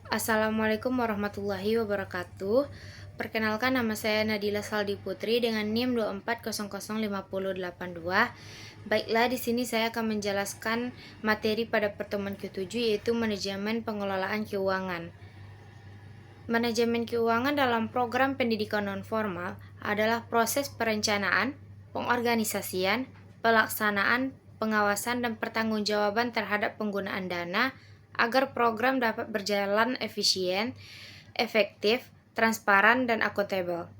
Assalamualaikum warahmatullahi wabarakatuh. Perkenalkan, nama saya Nadila Saldi Putri dengan NIM 240050082. Baiklah, di sini saya akan menjelaskan materi pada pertemuan ke-7, yaitu manajemen pengelolaan keuangan. Manajemen keuangan dalam program pendidikan non-formal adalah proses perencanaan, pengorganisasian, pelaksanaan, pengawasan, dan pertanggungjawaban terhadap penggunaan dana agar program dapat berjalan efisien, efektif, transparan, dan akuntabel.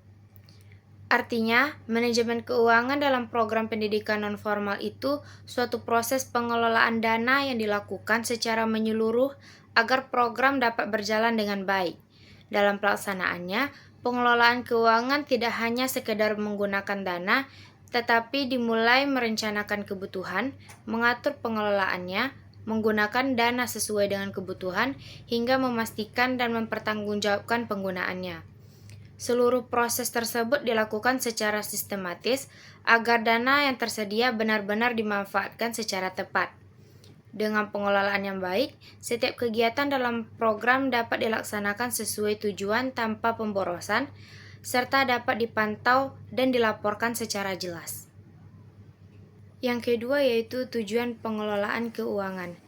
Artinya, manajemen keuangan dalam program pendidikan non-formal itu suatu proses pengelolaan dana yang dilakukan secara menyeluruh agar program dapat berjalan dengan baik. Dalam pelaksanaannya, pengelolaan keuangan tidak hanya sekedar menggunakan dana, tetapi dimulai merencanakan kebutuhan, mengatur pengelolaannya, menggunakan dana sesuai dengan kebutuhan, hingga memastikan dan mempertanggungjawabkan penggunaannya. Seluruh proses tersebut dilakukan secara sistematis agar dana yang tersedia benar-benar dimanfaatkan secara tepat. Dengan pengelolaan yang baik, setiap kegiatan dalam program dapat dilaksanakan sesuai tujuan tanpa pemborosan, serta dapat dipantau dan dilaporkan secara jelas. Yang kedua yaitu tujuan pengelolaan keuangan.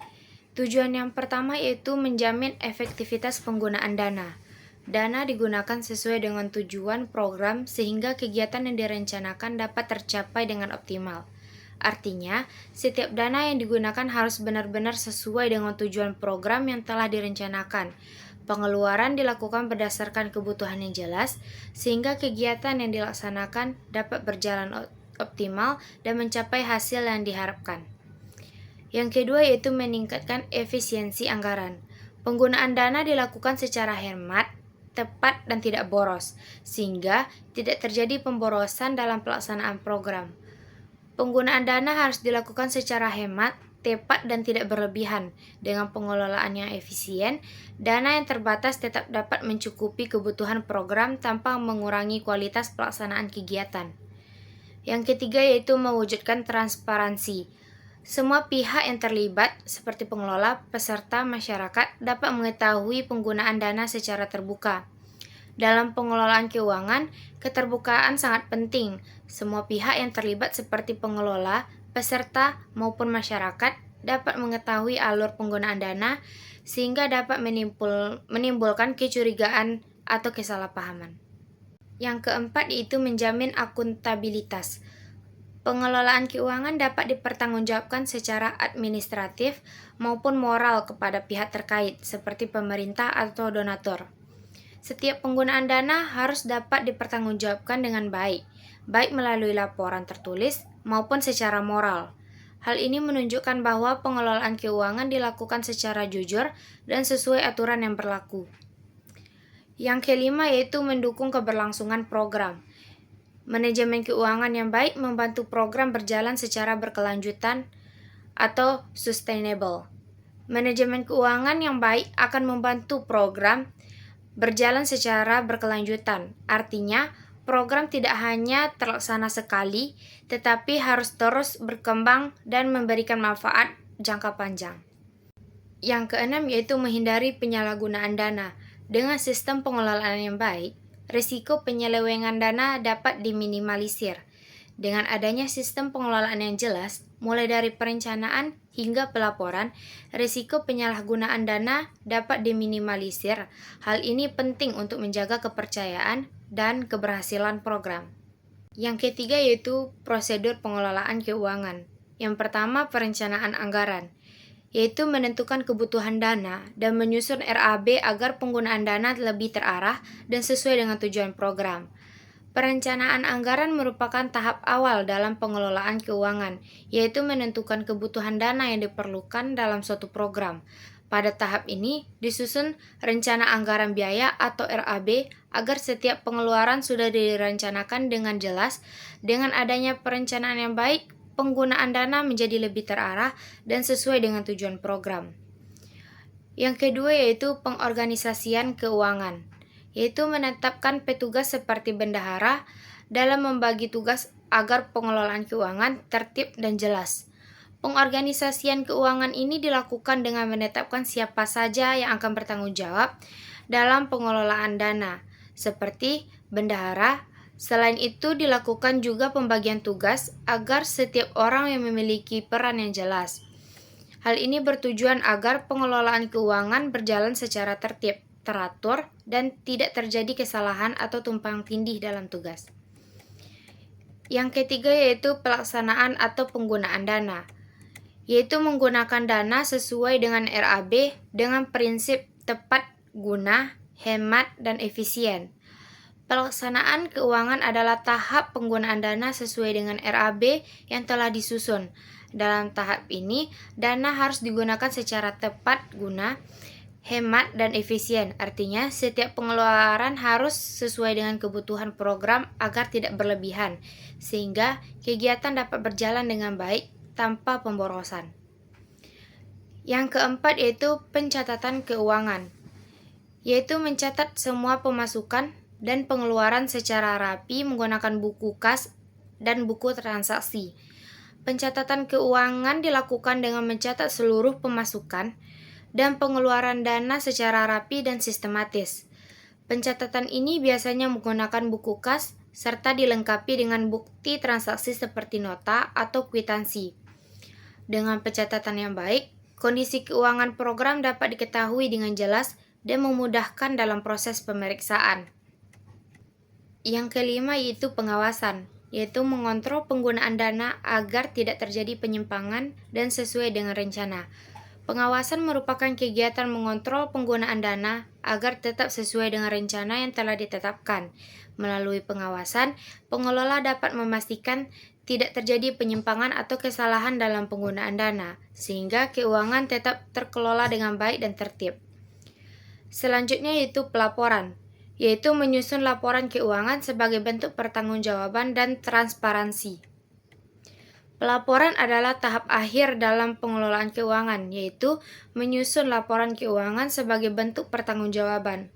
Tujuan yang pertama yaitu menjamin efektivitas penggunaan dana. Dana digunakan sesuai dengan tujuan program sehingga kegiatan yang direncanakan dapat tercapai dengan optimal. Artinya, setiap dana yang digunakan harus benar-benar sesuai dengan tujuan program yang telah direncanakan. Pengeluaran dilakukan berdasarkan kebutuhan yang jelas, sehingga kegiatan yang dilaksanakan dapat berjalan optimal dan mencapai hasil yang diharapkan. Yang kedua yaitu meningkatkan efisiensi anggaran. Penggunaan dana dilakukan secara hemat, tepat, dan tidak boros, sehingga tidak terjadi pemborosan dalam pelaksanaan program. Penggunaan dana harus dilakukan secara hemat, tepat, dan tidak berlebihan. Dengan pengelolaan yang efisien, dana yang terbatas tetap dapat mencukupi kebutuhan program tanpa mengurangi kualitas pelaksanaan kegiatan. Yang ketiga yaitu mewujudkan transparansi. Semua pihak yang terlibat, seperti pengelola, peserta, masyarakat, dapat mengetahui penggunaan dana secara terbuka. Dalam pengelolaan keuangan, keterbukaan sangat penting. Semua pihak yang terlibat seperti pengelola, peserta, maupun masyarakat dapat mengetahui alur penggunaan dana sehingga dapat menimbulkan kecurigaan atau kesalahpahaman. Yang keempat yaitu menjamin akuntabilitas. Pengelolaan keuangan dapat dipertanggungjawabkan secara administratif maupun moral kepada pihak terkait seperti pemerintah atau donatur. Setiap penggunaan dana harus dapat dipertanggungjawabkan dengan baik melalui laporan tertulis maupun secara moral. Hal ini menunjukkan bahwa pengelolaan keuangan dilakukan secara jujur dan sesuai aturan yang berlaku. Yang kelima yaitu mendukung keberlangsungan program. Manajemen keuangan yang baik membantu program berjalan secara berkelanjutan atau sustainable. Manajemen keuangan yang baik akan membantu program berjalan secara berkelanjutan. Artinya, program tidak hanya terlaksana sekali, tetapi harus terus berkembang dan memberikan manfaat jangka panjang. Yang keenam yaitu menghindari penyalahgunaan dana. Dengan sistem pengelolaan yang baik, risiko penyelewengan dana dapat diminimalisir. Dengan adanya sistem pengelolaan yang jelas, mulai dari perencanaan hingga pelaporan, risiko penyalahgunaan dana dapat diminimalisir. Hal ini penting untuk menjaga kepercayaan dan keberhasilan program. Yang ketiga yaitu prosedur pengelolaan keuangan. Yang pertama, perencanaan anggaran, yaitu menentukan kebutuhan dana dan menyusun RAB agar penggunaan dana lebih terarah dan sesuai dengan tujuan program. Perencanaan anggaran merupakan tahap awal dalam pengelolaan keuangan, yaitu menentukan kebutuhan dana yang diperlukan dalam suatu program. Pada tahap ini, disusun rencana anggaran biaya atau RAB agar setiap pengeluaran sudah direncanakan dengan jelas. Dengan adanya perencanaan yang baik, penggunaan dana menjadi lebih terarah dan sesuai dengan tujuan program. Yang kedua yaitu pengorganisasian keuangan, yaitu menetapkan petugas seperti bendahara dalam membagi tugas agar pengelolaan keuangan tertib dan jelas. Pengorganisasian keuangan ini dilakukan dengan menetapkan siapa saja yang akan bertanggung jawab dalam pengelolaan dana, seperti bendahara. Selain itu, dilakukan juga pembagian tugas agar setiap orang yang memiliki peran yang jelas. Hal ini bertujuan agar pengelolaan keuangan berjalan secara tertib, teratur, dan tidak terjadi kesalahan atau tumpang tindih dalam tugas. Yang ketiga yaitu pelaksanaan atau penggunaan dana, yaitu menggunakan dana sesuai dengan RAB dengan prinsip tepat guna, hemat, dan efisien. Pelaksanaan keuangan adalah tahap penggunaan dana sesuai dengan RAB yang telah disusun. Dalam tahap ini, dana harus digunakan secara tepat guna, hemat, dan efisien. Artinya, setiap pengeluaran harus sesuai dengan kebutuhan program agar tidak berlebihan, sehingga kegiatan dapat berjalan dengan baik tanpa pemborosan. Yang keempat yaitu pencatatan keuangan, yaitu mencatat semua pemasukan dan pengeluaran secara rapi menggunakan buku kas dan buku transaksi. Pencatatan keuangan dilakukan dengan mencatat seluruh pemasukan dan pengeluaran dana secara rapi dan sistematis. Pencatatan ini biasanya menggunakan buku kas serta dilengkapi dengan bukti transaksi seperti nota atau kwitansi. Dengan pencatatan yang baik, kondisi keuangan program dapat diketahui dengan jelas dan memudahkan dalam proses pemeriksaan. Yang kelima yaitu pengawasan, yaitu mengontrol penggunaan dana agar tidak terjadi penyimpangan dan sesuai dengan rencana. Pengawasan merupakan kegiatan mengontrol penggunaan dana agar tetap sesuai dengan rencana yang telah ditetapkan. Melalui pengawasan, pengelola dapat memastikan tidak terjadi penyimpangan atau kesalahan dalam penggunaan dana, sehingga keuangan tetap terkelola dengan baik dan tertib. Selanjutnya yaitu pelaporan, yaitu menyusun laporan keuangan sebagai bentuk pertanggungjawaban dan transparansi. Pelaporan adalah tahap akhir dalam pengelolaan keuangan, yaitu menyusun laporan keuangan sebagai bentuk pertanggungjawaban.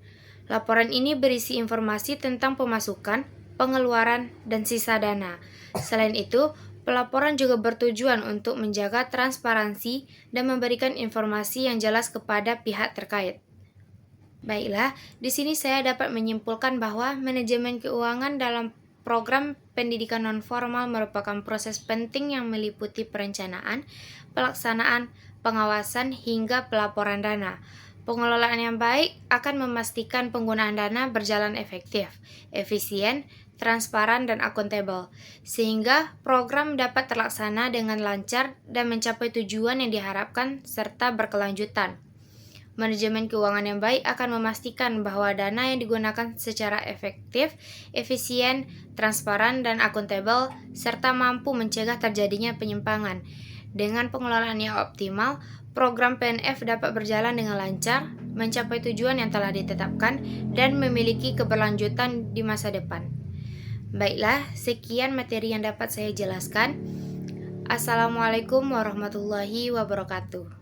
Laporan ini berisi informasi tentang pemasukan, pengeluaran, dan sisa dana. Selain itu, pelaporan juga bertujuan untuk menjaga transparansi dan memberikan informasi yang jelas kepada pihak terkait. Baiklah, di sini saya dapat menyimpulkan bahwa manajemen keuangan dalam program pendidikan non-formal merupakan proses penting yang meliputi perencanaan, pelaksanaan, pengawasan, hingga pelaporan dana. Pengelolaan yang baik akan memastikan penggunaan dana berjalan efektif, efisien, transparan, dan akuntabel, sehingga program dapat terlaksana dengan lancar dan mencapai tujuan yang diharapkan serta berkelanjutan. Manajemen keuangan yang baik akan memastikan bahwa dana yang digunakan secara efektif, efisien, transparan, dan akuntabel, serta mampu mencegah terjadinya penyimpangan. Dengan pengelolaan yang optimal, program PNF dapat berjalan dengan lancar, mencapai tujuan yang telah ditetapkan, dan memiliki keberlanjutan di masa depan. Baiklah, sekian materi yang dapat saya jelaskan. Assalamualaikum warahmatullahi wabarakatuh.